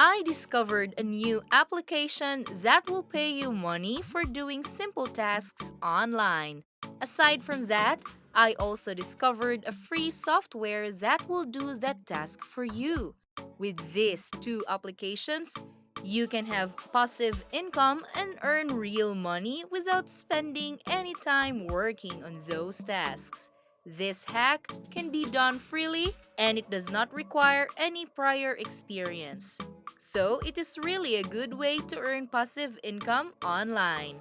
I discovered a new application that will pay you money for doing simple tasks online. Aside from that, I also discovered a free software that will do that task for you. With these two applications, you can have passive income and earn real money without spending any time working on those tasks. This hack can be done freely and it does not require any prior experience. So, it is really a good way to earn passive income online.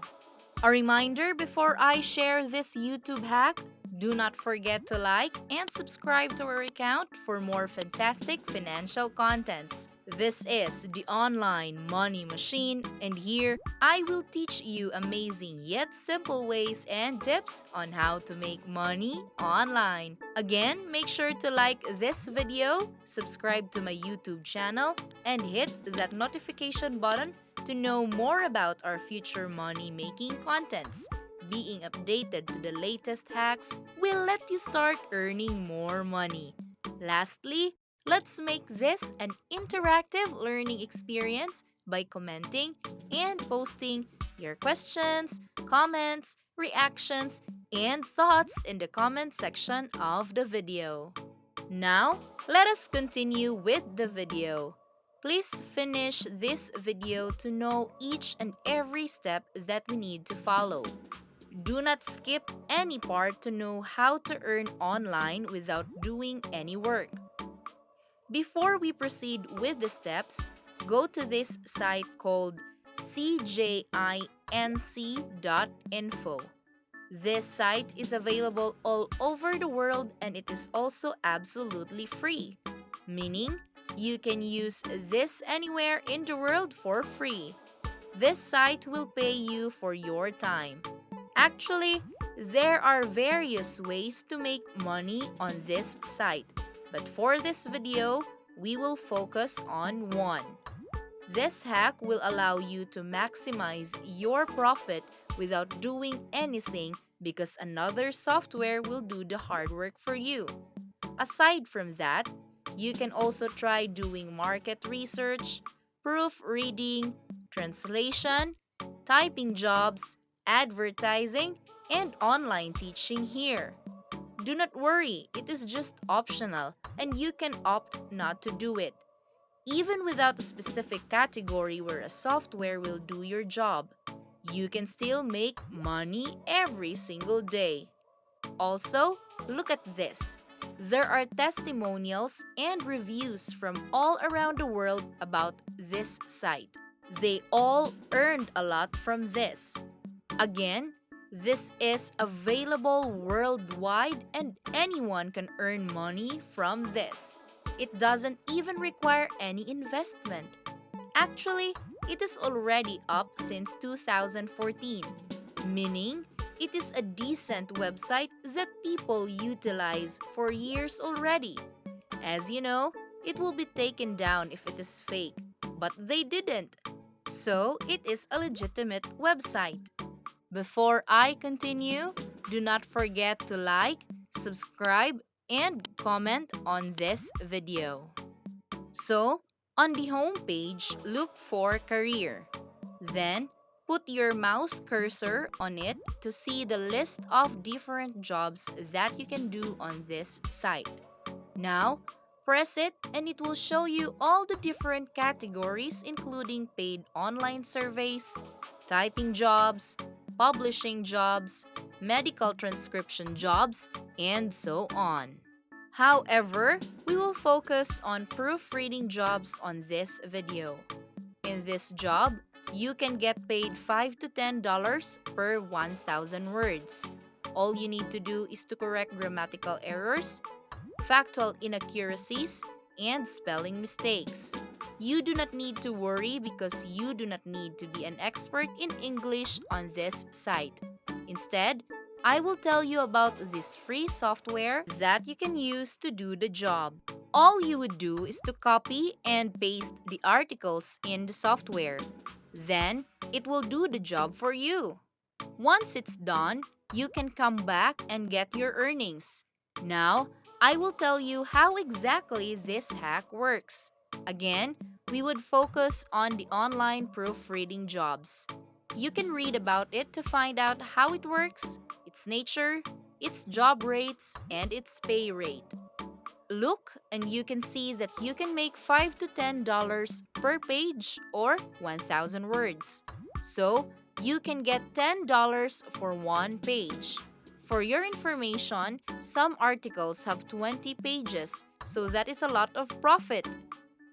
A reminder before I share this YouTube hack, do not forget to like and subscribe to our account for more fantastic financial contents. This is the online money machine, and here I will teach you amazing yet simple ways and tips on how to make money online. Again, make sure to like this video, subscribe to my YouTube channel, and hit that notification button to know more about our future money-making contents. Being updated to the latest hacks will let you start earning more money. Lastly, let's make this an interactive learning experience by commenting and posting your questions, comments, reactions, and thoughts in the comment section of the video. Now, let us continue with the video. Please finish this video to know each and every step that we need to follow. Do not skip any part to know how to earn online without doing any work. Before we proceed with the steps, go to this site called cjinc.info. This site is available all over the world and it is also absolutely free, meaning you can use this anywhere in the world for free. This site will pay you for your time. Actually, there are various ways to make money on this site, but for this video, we will focus on one. This hack will allow you to maximize your profit without doing anything because another software will do the hard work for you. Aside from that, you can also try doing market research, proofreading, translation, typing jobs, advertising, and online teaching here. Do not worry, it is just optional and you can opt not to do it. Even without a specific category where a software will do your job, you can still make money every single day. Also, look at this. There are testimonials and reviews from all around the world about this site. They all earned a lot from this. Again, this is available worldwide and anyone can earn money from this. It doesn't even require any investment. Actually, it is already up since 2014, meaning it is a decent website that people utilize for years already. As you know, it will be taken down if it is fake, but they didn't. So, it is a legitimate website. Before I continue, do not forget to like, subscribe, and comment on this video. So, on the home page, look for Career. Then, put your mouse cursor on it to see the list of different jobs that you can do on this site. Now, press it and it will show you all the different categories including paid online surveys, typing jobs, publishing jobs, medical transcription jobs, and so on. However, we will focus on proofreading jobs on this video. In this job, you can get paid $5 to $10 per 1,000 words. All you need to do is to correct grammatical errors, factual inaccuracies, and spelling mistakes. You do not need to worry because you do not need to be an expert in English on this site. Instead, I will tell you about this free software that you can use to do the job. All you would do is to copy and paste the articles in the software. Then, it will do the job for you. Once it's done, you can come back and get your earnings. Now, I will tell you how exactly this hack works. Again, we would focus on the online proofreading jobs. You can read about it to find out how it works, its nature, its job rates, and its pay rate. Look, and you can see that you can make $5 to $10 per page or 1,000 words. So, you can get $10 for one page. For your information, some articles have 20 pages, so that is a lot of profit.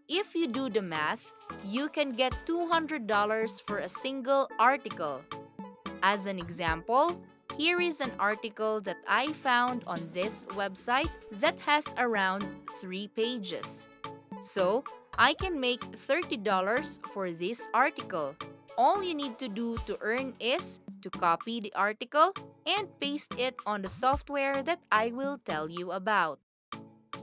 If you do the math, you can get $200 for a single article. As an example, here is an article that I found on this website that has around 3 pages. So, I can make $30 for this article. All you need to do to earn is to copy the article and paste it on the software that I will tell you about.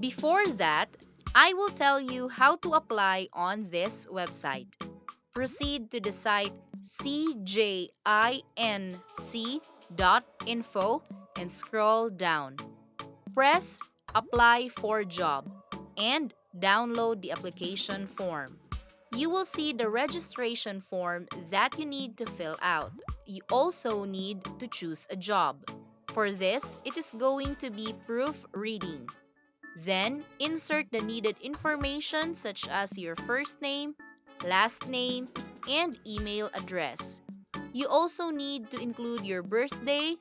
Before that, I will tell you how to apply on this website. Proceed to the site cjinc.info and scroll down. Press Apply for Job and download the application form. You will see the registration form that you need to fill out. You also need to choose a job. For this, it is going to be proofreading. Then, insert the needed information such as your first name, last name, and email address. You also need to include your birthday,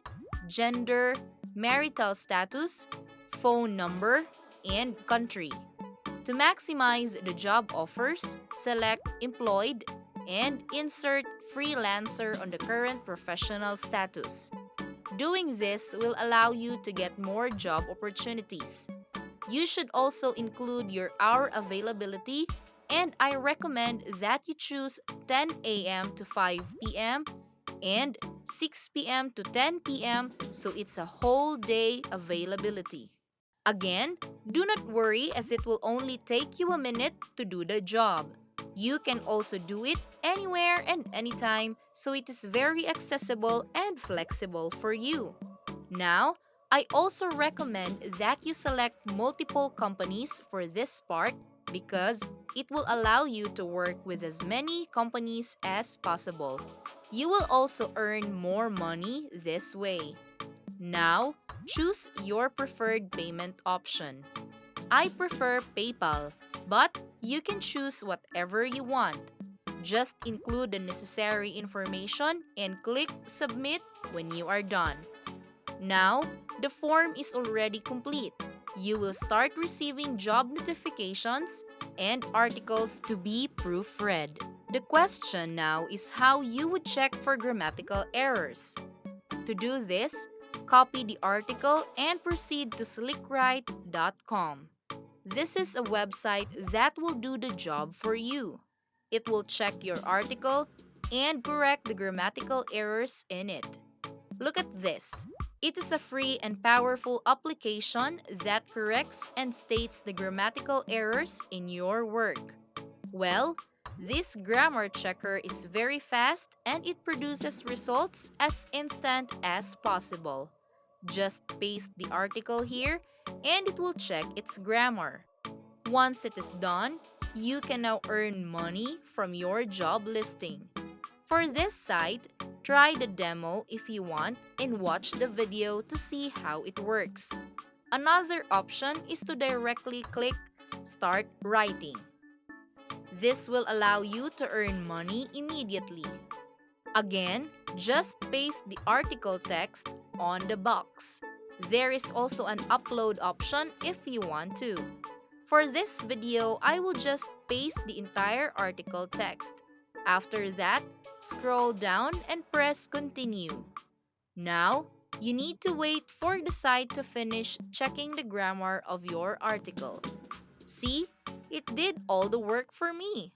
gender, marital status, phone number, and country. To maximize the job offers, select Employed and insert Freelancer on the current professional status. Doing this will allow you to get more job opportunities. You should also include your hour availability, and I recommend that you choose 10 a.m. to 5 p.m. and 6 p.m. to 10 p.m. so it's a whole day availability. Again, do not worry as it will only take you a minute to do the job. You can also do it anywhere and anytime, so it is very accessible and flexible for you. Now, I also recommend that you select multiple companies for this part because it will allow you to work with as many companies as possible. You will also earn more money this way. Now, choose your preferred payment option. I prefer PayPal, but you can choose whatever you want. Just include the necessary information and click Submit when you are done. Now, the form is already complete. You will start receiving job notifications and articles to be proofread. The question now is how you would check for grammatical errors. To do this, copy the article and proceed to slickwrite.com. This is a website that will do the job for you. It will check your article and correct the grammatical errors in it. Look at this. It is a free and powerful application that corrects and states the grammatical errors in your work. Well, this grammar checker is very fast and it produces results as instant as possible. Just paste the article here and it will check its grammar. Once it is done, you can now earn money from your job listing. For this site, try the demo if you want and watch the video to see how it works. Another option is to directly click Start Writing. This will allow you to earn money immediately. Again, just paste the article text on the box. There is also an upload option if you want to. For this video, I will just paste the entire article text. After that, scroll down and press Continue. Now, you need to wait for the site to finish checking the grammar of your article. See, it did all the work for me.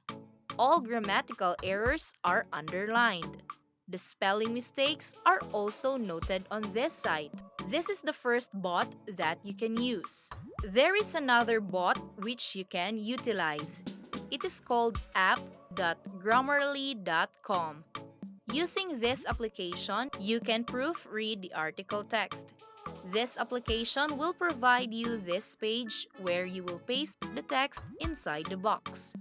All grammatical errors are underlined. The spelling mistakes are also noted on this site. This is the first bot that you can use. There is another bot which you can utilize. It is called app.grammarly.com. Using this application, you can proofread the article text. This application will provide you this page where you will paste the text inside the box.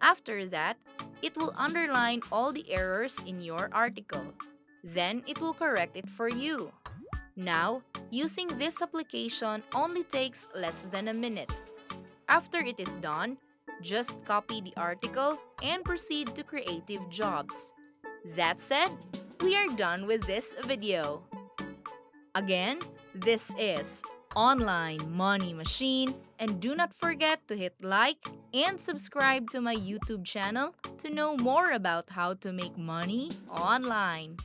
After that, it will underline all the errors in your article. Then it will correct it for you. Now, using this application only takes less than a minute. After it is done, just copy the article and proceed to creative jobs. That said, we are done with this video. Again, this is Online Money Machine, and do not forget to hit like and subscribe to my YouTube channel to know more about how to make money online.